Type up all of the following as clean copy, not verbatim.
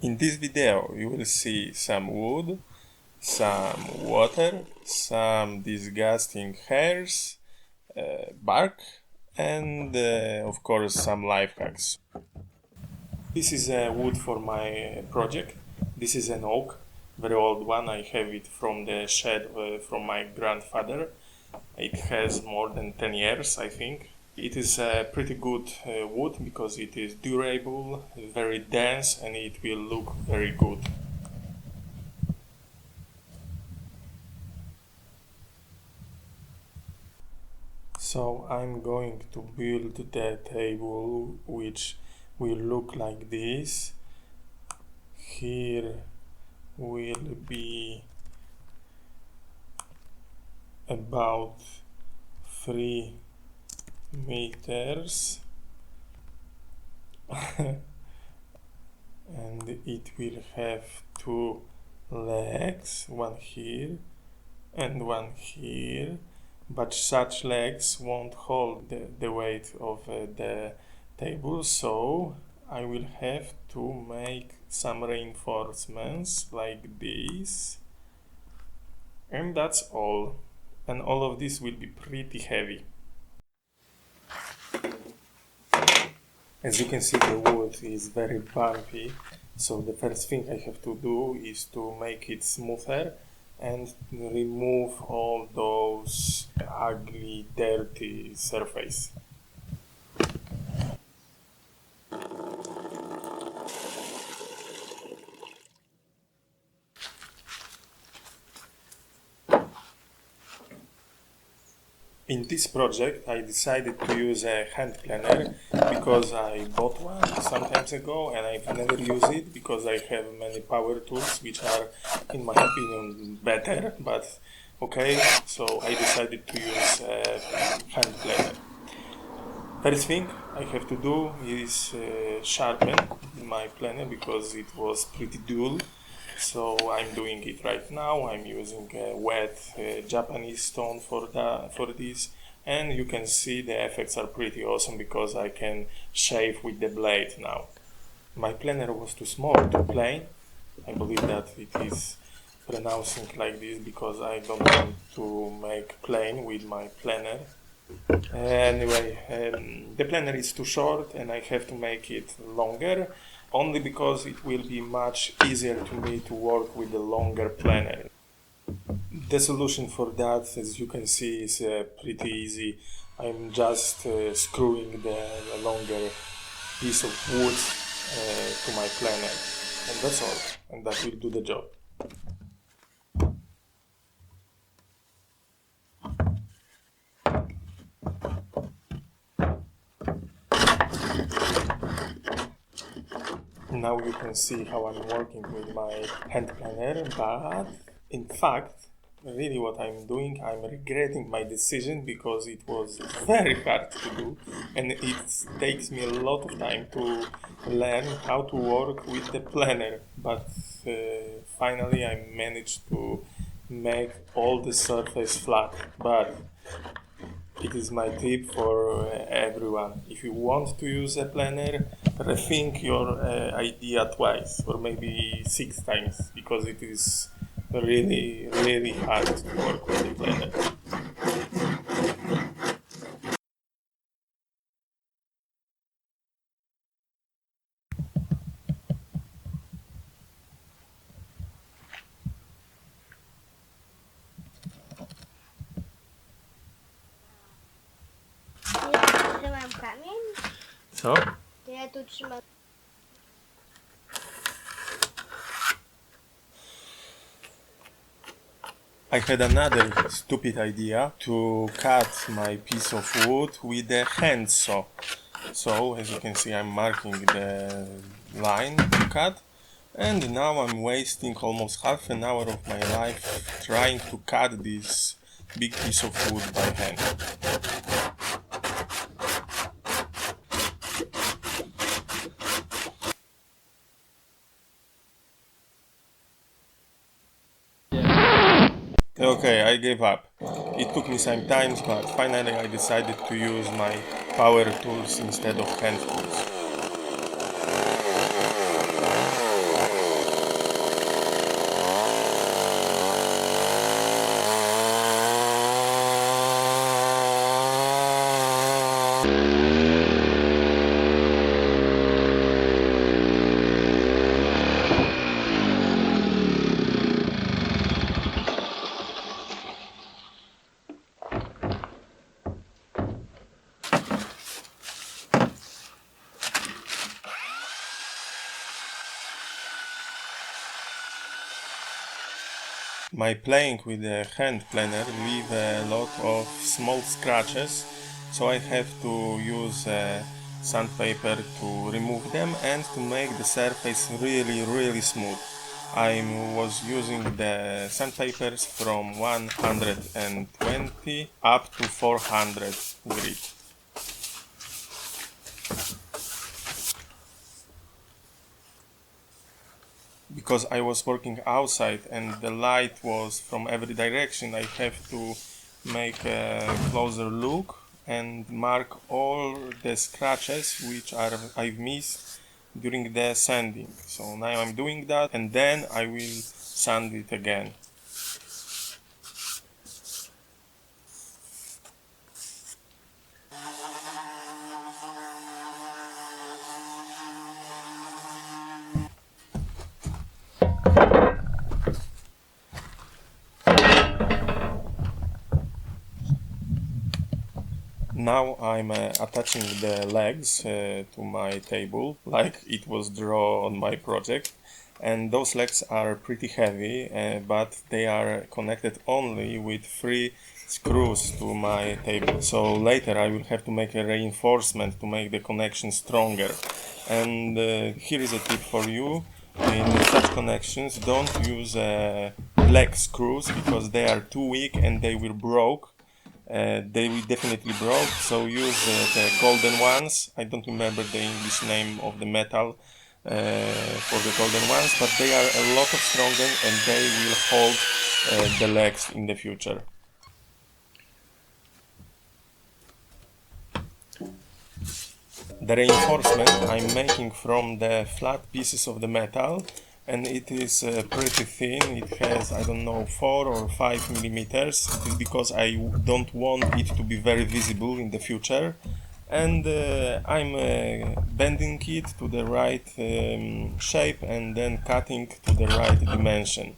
In this video you will see some wood, some water, some disgusting hairs, bark, and of course some life hacks. This is wood for my project. This is an oak, very old one. I have it from the shed from my grandfather. It has more than 10 years, I think. It is a pretty good wood because it is durable, very dense, and it will look very good. So I'm going to build the table which will look like this. Here will be about 3 meters and it will have 2 legs, one here and one here, but such legs won't hold the weight of the table, so I will have to make some reinforcements like this, and that's all. And all of this will be pretty heavy. As you can see, the wood is very bumpy, so the first thing I have to do is to make it smoother and remove all those ugly, dirty surface. In this project I decided to use a handplaner because I bought one some times ago and I've never used it because I have many power tools which are, in my opinion, better, but okay, so I decided to use a handplaner. First thing I have to do is sharpen my planer because it was pretty dull. So I'm doing it right now. I'm using a wet Japanese stone for this, and you can see the effects are pretty awesome because I can shave with the blade now. My planer was too small to plane. I believe that it is pronouncing like this because I don't want to make plane with my planer. Anyway, the planer is too short and I have to make it longer, only because it will be much easier to me to work with the longer planer. The solution for that, as you can see, is pretty easy. I'm just screwing the longer piece of wood to my planer, and that's all, and that will do the job. Now you can see how I'm working with my hand planner, but in fact, really what I'm doing, I'm regretting my decision because it was very hard to do and it takes me a lot of time to learn how to work with the planner, but finally I managed to make all the surface flat. But it is my tip for everyone. If you want to use a planner, rethink your idea twice or maybe 6 times because it is really, really hard to work with the planner. Trzymam kamień. Co? To ja tu trzymam. I had another stupid idea to cut my piece of wood with a handsaw. So, as you can see, I'm marking the line to cut, and now I'm wasting almost half an hour of my life trying to cut this big piece of wood by hand. Okay, I gave up. It took me some time, but finally I decided to use my power tools instead of hand tools. My playing with the hand planer leave a lot of small scratches, so I have to use sandpaper to remove them and to make the surface really smooth. I was using the sandpapers from 120 up to 400 grit. Because I was working outside and the light was from every direction, I have to make a closer look and mark all the scratches which I've missed during the sanding. So now I'm doing that and then I will sand it again. Now I'm attaching the legs to my table like it was drawn on my project, and those legs are pretty heavy, but they are connected only with 3 screws to my table. So later I will have to make a reinforcement to make the connection stronger. And here is a tip for you. In such connections, don't use leg screws because they are too weak and they will break. They will definitely broke, so use the golden ones. I don't remember the English name of the metal for the golden ones, but they are a lot of stronger and they will hold the legs in the future. The reinforcement I'm making from the flat pieces of the metal, and it is pretty thin. It has, I don't know, 4 or 5 millimeters. It is because I don't want it to be very visible in the future. And I'm bending it to the right shape and then cutting to the right dimension.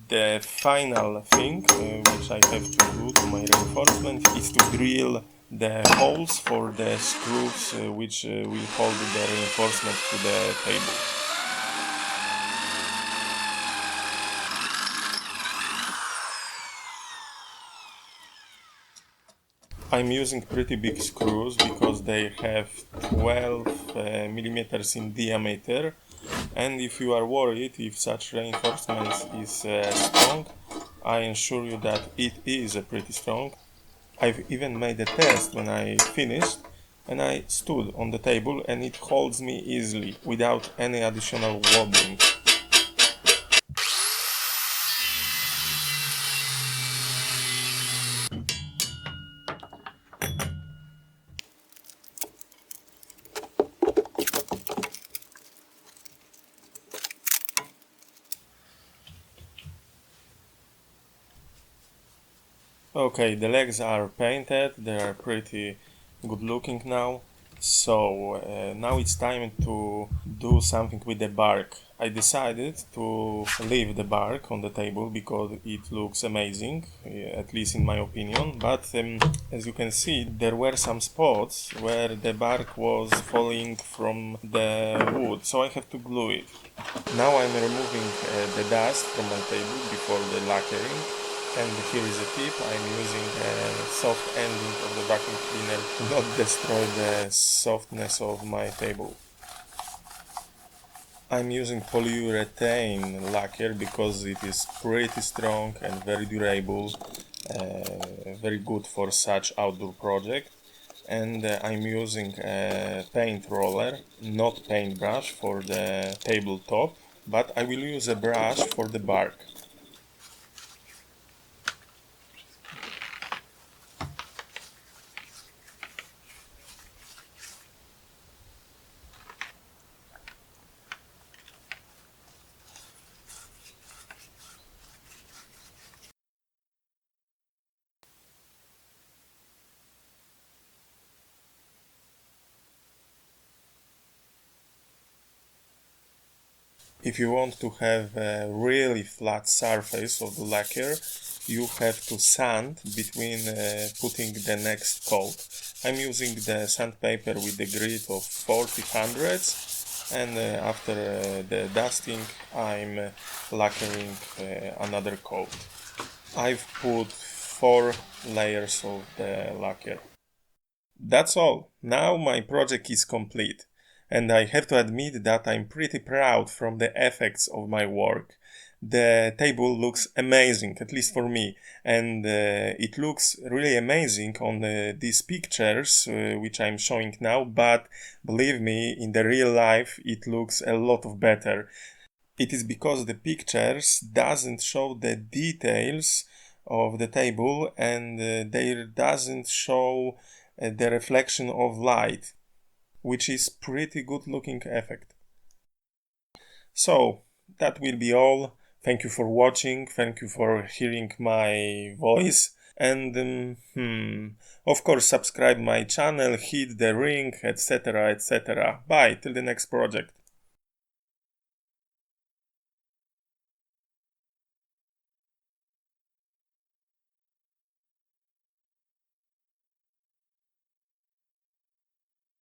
The final thing which I have to do to my reinforcement is to drill the holes for the screws which will hold the reinforcement to the table. I'm using pretty big screws because they have 12 millimeters in diameter, and if you are worried if such reinforcement is strong, I assure you that it is pretty strong. I've even made a test when I finished and I stood on the table and it holds me easily without any additional wobbling. Okay, the legs are painted, they are pretty good looking now. So now it's time to do something with the bark. I decided to leave the bark on the table because it looks amazing, at least in my opinion. But as you can see, there were some spots where the bark was falling from the wood, so I have to glue it. Now I'm removing the dust from my table before the lacquering. And here is a tip: I'm using a soft ending of the vacuum cleaner to not destroy the softness of my table. I'm using poiurethane lacquer because it is pretty strong and very durable, very good for such outdoor project. And I'm using a paint roller, not paintbrush for the tabletop, but I will use a brush for the bark. If you want to have a really flat surface of the lacquer, you have to sand between putting the next coat. I'm using the sandpaper with the grit of 40 hundredths, and after the dusting I'm lacquering another coat. I've put 4 layers of the lacquer. That's all. Now my project is complete, and I have to admit that I'm pretty proud from the effects of my work. The table looks amazing, at least for me, and it looks really amazing on these pictures which I'm showing now, but believe me, in the real life it looks a lot of better. It is because the pictures doesn't show the details of the table, and there doesn't show the reflection of light, which is pretty good looking effect. So that will be all. Thank you for watching. Thank you for hearing my voice. And of course, subscribe my channel, hit the ring, etc., etc. Bye till the next project.